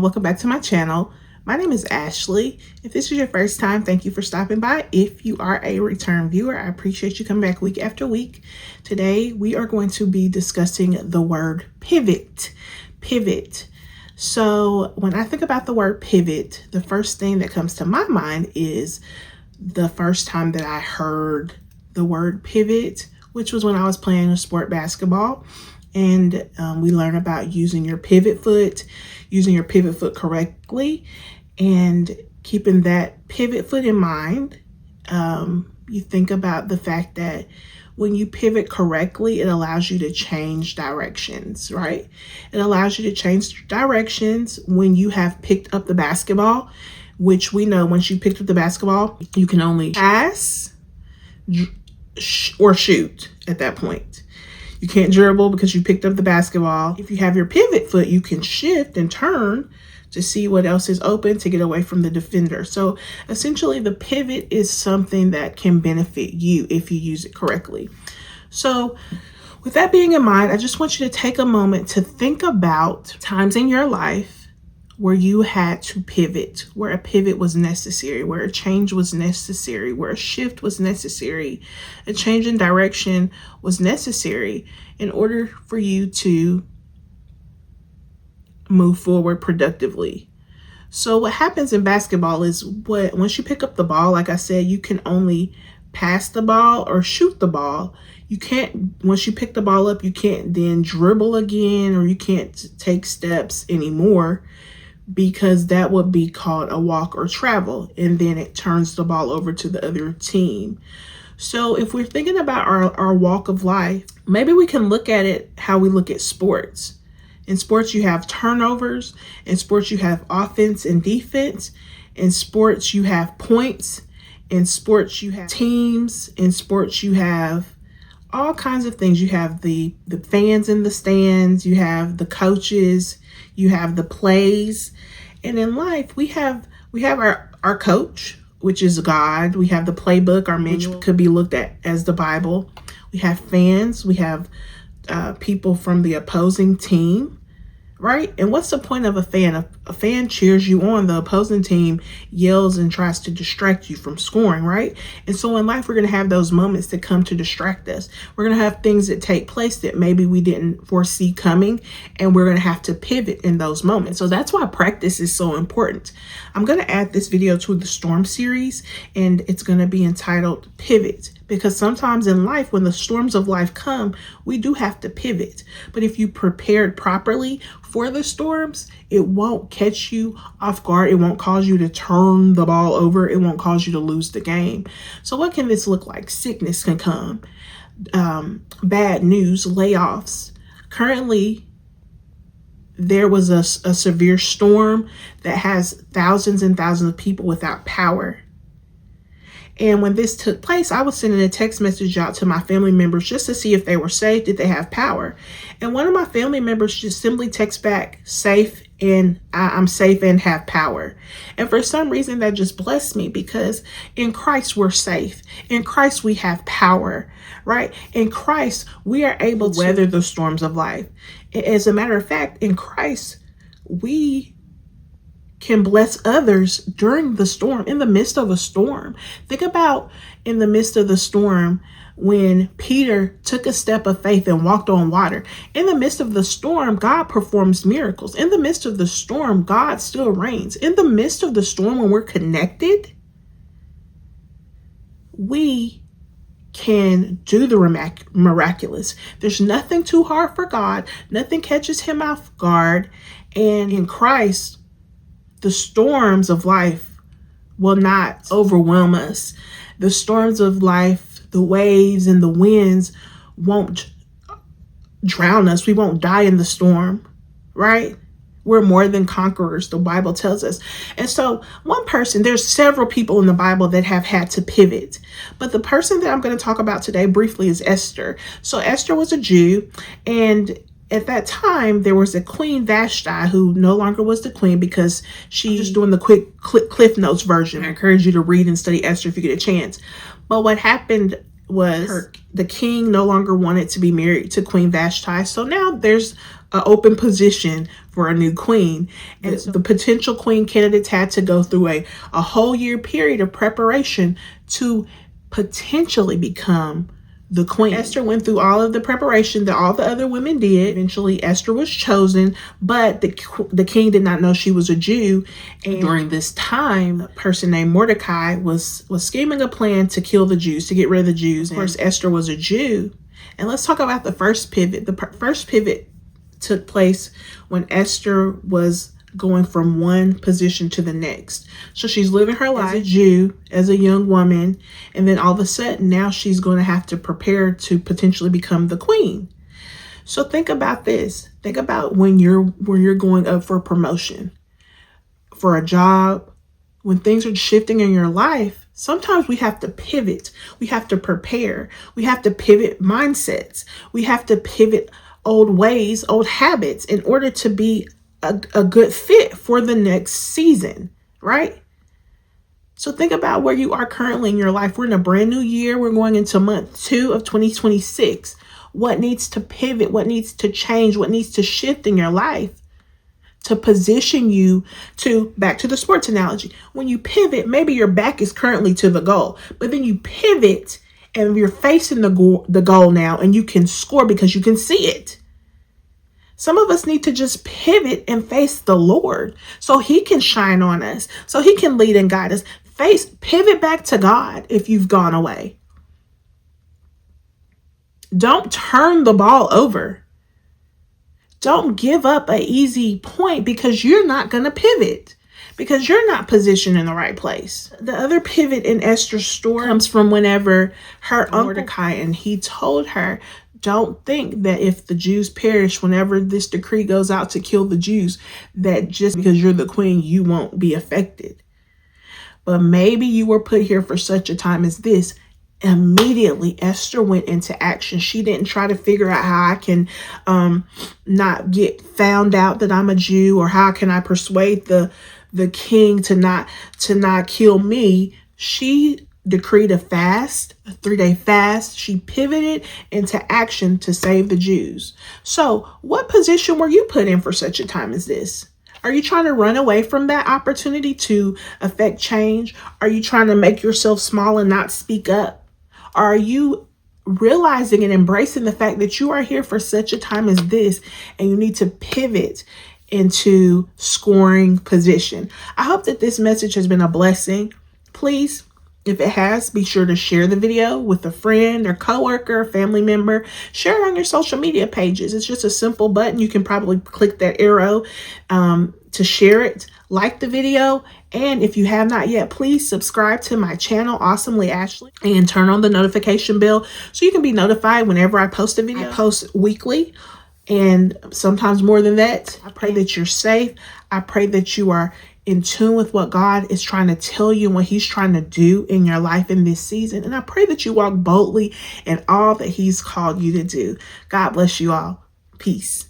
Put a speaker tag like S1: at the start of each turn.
S1: welcome back to my channel. My name is Ashley. If this is your first time, thank you for stopping by. If you are a return viewer, I appreciate you coming back week after week. Today we are going to be discussing the word pivot. Pivot. So when I think about the word pivot, the first thing that comes to my mind is the first time that I heard the word pivot, which was when I was playing a sport, basketball. And we learn about using your pivot foot correctly, and keeping that pivot foot in mind. You think about the fact that when you pivot correctly, it allows you to change directions, right? It allows you to change directions when you have picked up the basketball, which we know once you picked up the basketball, you can only pass or shoot at that point. You can't dribble because you picked up the basketball. If you have your pivot foot, you can shift and turn to see what else is open to get away from the defender. So essentially the pivot is something that can benefit you if you use it correctly. So with that being in mind, I just want you to take a moment to think about times in your life where you had to pivot, where a pivot was necessary, where a change was necessary, where a shift was necessary, a change in direction was necessary in order for you to move forward productively. So what happens in basketball is once you pick up the ball, like I said, you can only pass the ball or shoot the ball. You can't, once you pick the ball up, you can't then dribble again, or you can't take steps anymore, because that would be called a walk or travel, and then it turns the ball over to the other team. So if we're thinking about our walk of life, maybe we can look at it how we look at sports. In sports, you have turnovers. In sports, you have offense and defense. In sports, you have points. In sports, you have teams. In sports, you have all kinds of things. You have the fans in the stands. You have the coaches. You have the plays. And in life, we have our coach, which is God. We have the playbook, our manual could be looked at as the Bible. We have fans. We have people from the opposing team, right? And what's the point of a fan? A fan cheers you on. The opposing team yells and tries to distract you from scoring, right? And so in life, we're going to have those moments that come to distract us. We're going to have things that take place that maybe we didn't foresee coming, and we're going to have to pivot in those moments. So that's why practice is so important. I'm going to add this video to the Storm series, and it's going to be entitled Pivot, because sometimes in life, when the storms of life come, we do have to pivot. But if you prepared properly for the storms, it won't catch you off guard. It won't cause you to turn the ball over. It won't cause you to lose the game. So what can this look like? Sickness can come, bad news, layoffs. Currently, there was a severe storm that has thousands and thousands of people without power. And when this took place, I was sending a text message out to my family members just to see if they were safe, did they have power. And one of my family members just simply texts back, safe, and I'm safe and have power. And for some reason, that just blessed me, because in Christ, we're safe. In Christ, we have power, right? In Christ, we are able to weather the storms of life. As a matter of fact, in Christ, we can bless others during the storm, in the midst of a storm. Think about in the midst of the storm when Peter took a step of faith and walked on water. In the midst of the storm, God performs miracles. In the midst of the storm, God still reigns. In the midst of the storm, when we're connected, we can do the miraculous. There's nothing too hard for God. Nothing catches him off guard. And in Christ, the storms of life will not overwhelm us. The storms of life, the waves and the winds won't drown us. We won't die in the storm, right? We're more than conquerors, the Bible tells us. And so there's several people in the Bible that have had to pivot. But the person that I'm going to talk about today briefly is Esther. So Esther was a Jew, and at that time, there was a Queen Vashti who no longer was the queen, because she's just doing the quick Cliff Notes version. I encourage you to read and study Esther if you get a chance. But what happened was the king no longer wanted to be married to Queen Vashti. So now there's an open position for a new queen. And so the potential queen candidates had to go through a whole year period of preparation to potentially become the queen. Esther went through all of the preparation that all the other women did. Eventually, Esther was chosen, but the king did not know she was a Jew. And during this time, a person named Mordecai was scheming a plan to kill the Jews, to get rid of the Jews. Of course, Esther was a Jew. And let's talk about the first pivot. The first pivot took place when Esther was going from one position to the next. So she's living her life as a Jew, as a young woman, and then all of a sudden now she's going to have to prepare to potentially become the queen. So think about this. Think about when you're going up for promotion, for a job, when things are shifting in your life. Sometimes we have to pivot. We have to prepare. We have to pivot mindsets. We have to pivot old ways, old habits in order to be a good fit for the next season, right? So think about where you are currently in your life. We're in a brand new year. We're going into month 2 of 2026. What needs to pivot? What needs to change? What needs to shift in your life to position you to, back to the sports analogy, when you pivot, maybe your back is currently to the goal, but then you pivot and you're facing the goal now and you can score because you can see it. Some of us need to just pivot and face the Lord so he can shine on us, so he can lead and guide us. Pivot back to God if you've gone away. Don't turn the ball over. Don't give up an easy point because you're not going to pivot, because you're not positioned in the right place. The other pivot in Esther's story comes from whenever her uncle Mordecai, and he told her, don't think that if the Jews perish, whenever this decree goes out to kill the Jews, that just because you're the queen, you won't be affected. But maybe you were put here for such a time as this. Immediately, Esther went into action. She didn't try to figure out how I can not get found out that I'm a Jew, or how can I persuade the king to not kill me. She decreed a fast, a 3-day fast. She pivoted into action to save the Jews. So what position were you put in for such a time as this? Are you trying to run away from that opportunity to affect change? Are you trying to make yourself small and not speak up? Are you realizing and embracing the fact that you are here for such a time as this and you need to pivot into scoring position? I hope that this message has been a blessing. Please, if it has, be sure to share the video with a friend or coworker, family member. Share it on your social media pages. It's just a simple button. You can probably click that arrow to share it. Like the video. And if you have not yet, please subscribe to my channel, Awesomely Ashley, and turn on the notification bell so you can be notified whenever I post a video. I post weekly and sometimes more than that. I pray that you're safe. I pray that you are in tune with what God is trying to tell you and what he's trying to do in your life in this season. And I pray that you walk boldly in all that he's called you to do. God bless you all. Peace.